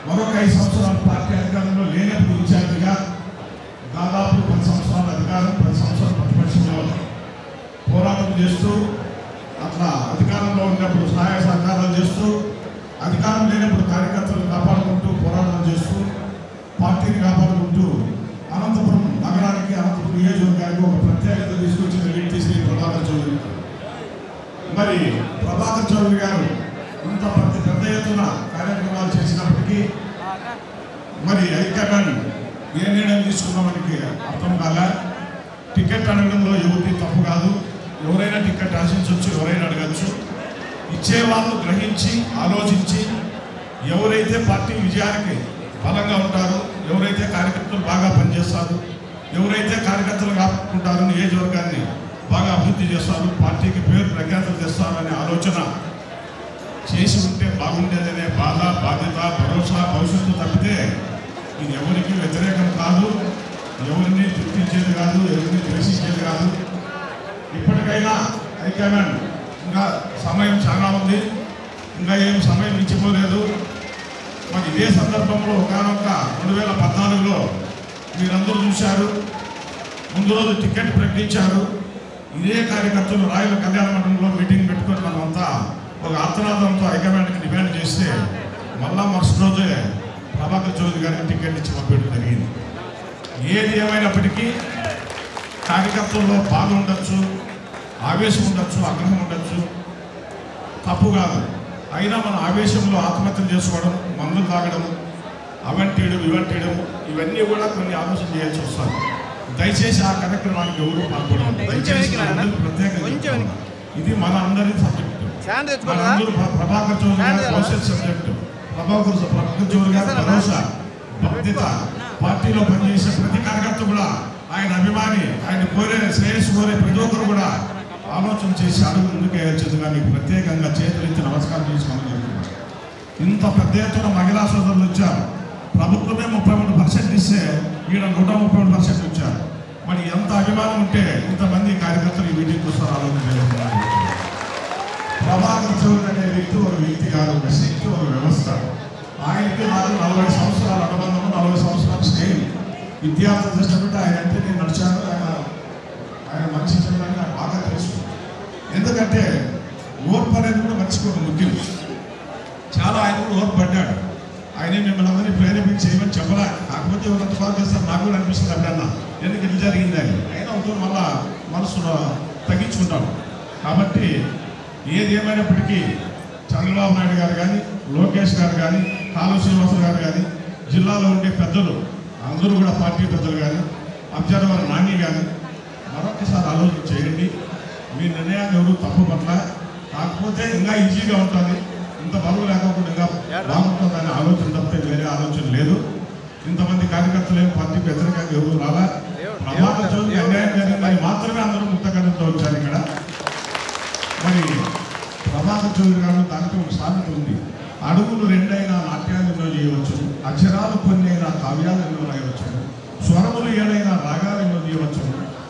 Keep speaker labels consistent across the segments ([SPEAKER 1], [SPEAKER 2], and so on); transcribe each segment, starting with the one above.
[SPEAKER 1] మరొక 5 సంవత్సరాలు పార్టీ అధికారంలో లేనప్పుడు ఇన్ఛార్జిగా దాదాపు 10 సంవత్సరాల అధికారం, 10 సంవత్సరాల ప్రతిపక్షంలో పోరాటం చేస్తూ, అట్లా అధికారంలో ఉన్నప్పుడు సహాయ సహకారాలు చేస్తూ, అధికారం లేనప్పుడు కార్యకర్తలు కాపాడుకుంటూ పోరాటం చేస్తూ, పార్టీని కాపాడుకుంటూ అనంతపురం నగరానికి, అనంతపురం నియోజకవర్గానికి ఒక ప్రత్యేకత తీసుకొచ్చిన వ్యక్తి శ్రీ ప్రభాకర్ చౌదరి. మరి ప్రభాకర్ చౌదరి గారు ఇంత పెద్ద ఎత్తున కార్యక్రమాలు చేసినప్పటికీ మరి హైకమాండ్ ఏ నిర్ణయం తీసుకున్నామనికి అర్థం కాలే. టికెట్ అడగడంలో ఎవరికి తప్పు కాదు, ఎవరైనా టికెట్ ఆశించవచ్చు, ఎవరైనా అడగచ్చు. ఇచ్చేవాళ్ళు గ్రహించి ఆలోచించి ఎవరైతే పార్టీ విజయానికి బలంగా ఉంటారో, ఎవరైతే కార్యకర్తలు బాగా పనిచేస్తారు, ఎవరైతే కార్యకర్తలు కాకుంటారో, నియోజకవర్గాన్ని బాగా అభివృద్ధి చేస్తారు, పార్టీకి పేరు ప్రఖ్యాతలు తెస్తారనే ఆలోచన చేసి ఉంటే బాగుండేదనే బాధ, బాధ్యత, భరోసా, భవిష్యత్తు తప్పితే ఇది ఎవరికి వ్యతిరేకం కాదు, ఎవరిని తృప్తించేది కాదు, ఎవరిని ద్వేషించేది కాదు. ఇప్పటికైనా హైకమాండ్ ఇంకా సమయం చాలా ఉంది, ఇంకా ఏం సమయం మించిపోలేదు. మరి ఇదే సందర్భంలో ఒకనొక 2014లో మీరందరూ చూశారు, ముందు రోజు టికెట్ ప్రకటించారు. ఇదే కార్యకర్తలు రాయల కళ్యాణ మండలంలో మీటింగ్ పెట్టుకొని మనమంతా ఒక ఆర్తనాదంతో హైకమాండ్కి డిమాండ్ చేస్తే మళ్ళా మరుసటి రోజే ప్రభాకర్ చౌదరి గారికి టికెట్ ఇచ్చి పంపించడం జరిగింది. ఏది ఏమైనప్పటికీ కార్యకర్తల్లో బాధ ఉండొచ్చు, ఆవేశం ఉండొచ్చు, ఆగ్రహం ఉండొచ్చు, తప్పు కాదు. అయినా మన ఆవేశంలో ఆత్మహత్యలు చేసుకోవడం, మందులు తాగడం, అవంటేయడం, ఇవంటేయడం, ఇవన్నీ కూడా కొన్ని ఆలోచన చేయాల్సి వస్తారు. దయచేసి ఆ కార్యక్రమానికి ఎవరు పాల్గొనడం, దయచేసి ప్రత్యేకంగా ఇది మన అందరి సబ్జెక్టు. ప్రభాకర్ చౌదరి గారి భవిష్యత్ సబ్జెక్టు, ప్రభాకర్ చౌదరి గారి భరోసా, బాధ్యత, పార్టీలో పనిచేసే ప్రతి కార్యకర్త కూడా ఆయన అభిమాని, ఆయన కోరే శ్రేయస్సు కోరే ప్రతి ఒక్కరు కూడా ఆలోచన చేసి అడుగు ముందుకేయచ్చుగా మీకు ప్రత్యేకంగా చేతులెత్తి నమస్కారం చేసుకోమని చెప్తున్నారు. ఇంత పెద్ద ఎత్తున మహిళా సోదరులు వచ్చారు. ప్రభుత్వమే 33% ఇస్తే ఈడ 131% వచ్చారు. మరి ఎంత అభిమానం ఉంటే ఇంతమంది కార్యకర్తలు ఈ మీటింగ్ వస్తారు ఆలోచన చేస్తున్నారు. ప్రభాకర్ చౌదరి అనే వ్యక్తి ఒక వ్యక్తి కాదు, ఒక శక్తి, ఒక వ్యవస్థ. ఆయనకి నాకు 40 సంవత్సరాల అనుబంధము, 40 సంవత్సరాల స్నేహం. విద్యార్థులు చేసినట్టు ఆయన అంటే నేను నడిచాను, ఆయన మంచి చెప్పడానికి నాకు బాగా తెలుసు. ఎందుకంటే ఓర్పు అనేది కూడా మర్చిపోవడం ముఖ్యం. చాలా ఆయన కూడా ఓర్పు పడ్డాడు. ఆయనే మిమ్మల్ని అందరినీ ప్రేరేపించి చేయమని చెప్పలే. కాకపోతే ఎవరంత బాగా చేస్తారు నాకు కూడా అనిపిస్తుంది అప్పుడన్నా, ఎందుకు ఇది జరిగింది అని. అయినా ఉంటుంది మళ్ళా మనసులో తగ్గించుకుంటాం. కాబట్టి ఏది ఏమైనప్పటికీ చంద్రబాబు నాయుడు గారు కానీ, లోకేష్ గారు కానీ, కాలువ శ్రీనివాసరావు గారు కానీ, జిల్లాలో ఉండే పెద్దలు అందరూ కూడా, పార్టీ పెద్దలు కానీ, అబ్జర్వర్ నాని కానీ మరొకసారి ఆలోచన చేయండి. మీ నిర్ణయాన్ని ఎవరు తప్పు పట్ల, కాకపోతే ఇంకా ఈజీగా ఉంటుంది, ఇంత బరువు లేకపోకుండా ఇంకా బాగుంటుందనే ఆలోచన తప్పితే వేరే ఆలోచన లేదు. ఇంతమంది కార్యకర్తలు ఏం పార్టీకి వ్యతిరేకంగా ఎవరు రాలా. ప్రభాకర్ చౌదరి అన్యాయం జరిగిందని మాత్రమే అందరూ ముక్తకంఠంతో వచ్చారు ఇక్కడ. మరి ప్రభాకర్ చౌదరి గారు దానికి ఒక సామెత ఉంది, అడుగులు 2 అయినా నాట్యాలు ఎన్నో చేయవచ్చు, అక్షరాలు కొన్ని అయినా కావ్యాలు ఎన్నో రాయవచ్చు, స్వరములు 7 అయినా రాగాలు ఎన్నో తీయవచ్చు.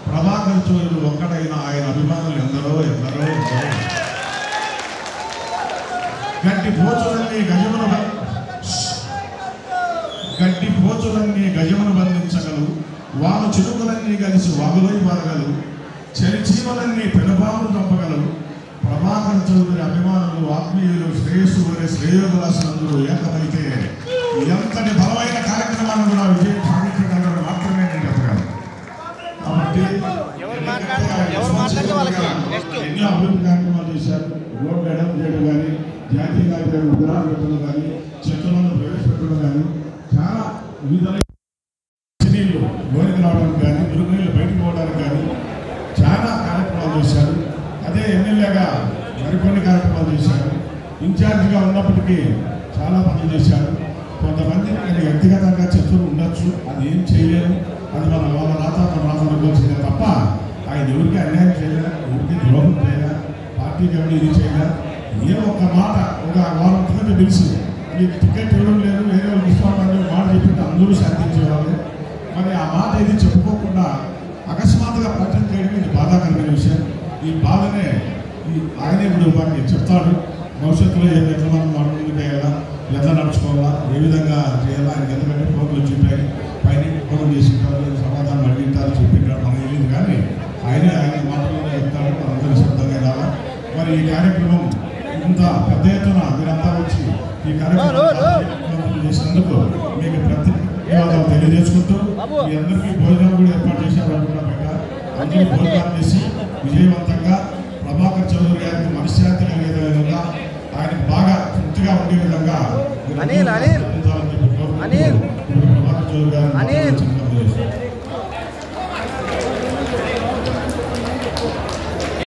[SPEAKER 1] ప్రభాకర్ చౌదరి ఒక్కడైనా ఆయన అభిమానులు ఎందరో ఎందరో ఎందరో. గడ్డి పోచులన్నీ గజమును బంధించగలవు, వాను చిలుకలన్నీ కలిసి వాగులై పారగలవు, చలిచీమలన్నీ పెనుపాములు చంపగలవు. ప్రభాకర్ చౌదరి అభిమానులు, ఆత్మీయులు, శ్రేయస్సు కోరే శ్రేయోభిలాషులందరూ ఏకమైతే ఎంతటి బలమైన కార్యక్రమాలను కూడా విజయం సాధించగలరు మాత్రమే నేను చెప్పగలను. కాబట్టి ఎన్నో అభివృద్ధి కార్యక్రమాలు చేశారు. రోడ్డు ఎడమ చేయడం కానీ, జాతీయ కార్యక్రమం విగ్రహాలు పెట్టడం కానీ, చెట్లను ప్రవేశపెట్టడం కానీ, చాలా వివిధ నీళ్ళు లోనికి రావడానికి కానీ, మురుగు నీళ్ళు బయటకు పోవడానికి కానీ చాలా కార్యక్రమాలు చేశారు. అదే ఎమ్మెల్యేగా మరికొన్ని కార్యక్రమాలు చేశారు. ఇన్ఛార్జిగా ఉన్నప్పటికీ చాలా పనులు చేశారు. కొంతమంది నేను వ్యక్తిగతంగా చెప్తూ ఉండొచ్చు, అది ఏం చేయలేరు, అది వాళ్ళ రాత అనుకోవాల్సిందే తప్ప ఆయన ఎవరికి అన్యాయం చేయలే, ఎవరికి ద్రోహం చేయలే, పార్టీకి ఎవరు ఇది చేయలే. ఏ ఒక్క మాట ఒక వారం కింద తెలిసి మీకు టికెట్ ఇవ్వడం లేదు, వేరే వాళ్ళకి ఇస్తామని మాట చెప్పింటే అందరూ శాంతించేవాళ్ళు. మరి ఆ మాట ఇది చెప్పుకోకుండా అకస్మాత్తుగా ప్రకటన చేయడం ఇది బాధాకరమైన విషయం. ఈ బాధనే ఆయనే ఇప్పుడు వారికి చెప్తాడు, భవిష్యత్తులో ఎట్లా మనం మాట్లాడుకుంటే కదా ఎట్లా నడుచుకోవాలా, ఏ విధంగా చేయాలా, ఆయనకి ఎందుకంటే ఫోన్లు చెప్పాయి, పైన ఫోన్ చేసింటారు, సమాధానం అడిగింటారు, చెప్పింటారు, మనకు తెలియదు. కానీ ఆయన మాటల్లో చెప్తాడు, మనందరూ సిద్ధంగా రాలా. మరి ఈ కార్యక్రమం ఇంత పెద్ద ఎత్తున మీరంతా వచ్చి ఈ కార్యక్రమం చేసినందుకు మీకు ధన్యవాదాలు తెలియజేసుకుంటూ, మీ అందరికీ భోజనం కూడా ఏర్పాటు చేశారు అనుకున్నా. అందరూ భోజనాలు చేసి విజయవంతంగా ప్రభాకర్ చౌదరి గారికి మనశ్శాంతి కలిగే విధంగా, ఆయనకు బాగా తృప్తిగా ఉండే విధంగా ప్రభాకర్ చౌదరి గారు